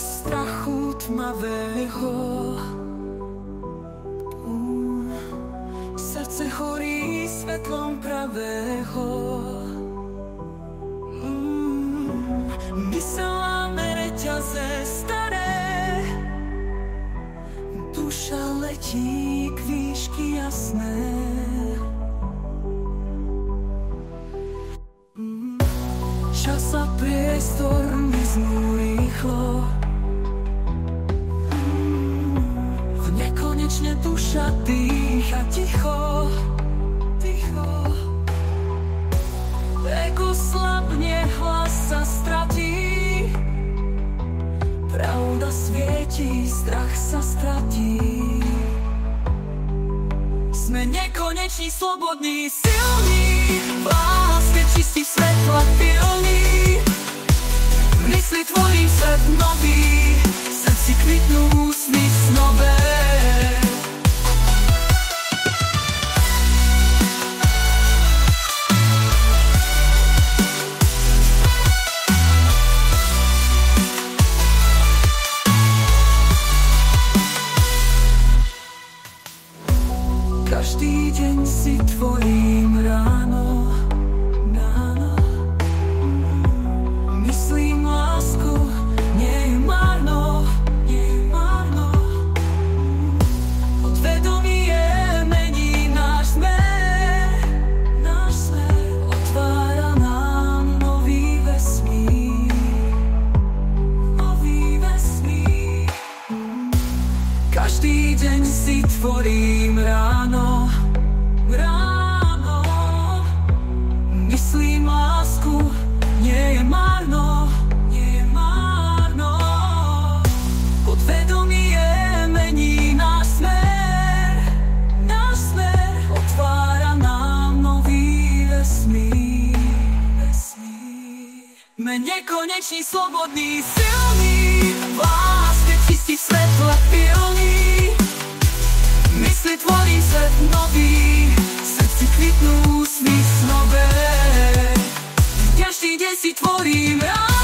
strachu tmavého. Srdce horí svetlom pravého. Myseľ láme reťaze staré, duša letí k výšky jasné. Čas a priestor miznú rýchlo. V nekonečne duša dýcha ticho. Ego slabne, hlas sa stratí. Pravda svieti, strach sa stratí. Sme nekoneční, slobodní, silní. V láske čistých svetla pilní. V mysli tvorí svet nový. V srdci kvitnú sny snové. Každý deň si tvorím ráno. Myslím lásku, nie je márno. Podvedomie mení náš smer. Otvára nám nový vesmír. Každý deň si tvorím ráno. Myslím lásku, nie je márno. Podvedomie mení náš smer. Otvára nám nový vesmír. Sme nekoneční, slobodní, silní. V láske čistých svetla pilní. Mysli tvorí svet nový. V srdci kvitnú sny snové. Každý deň si tvorím ráno.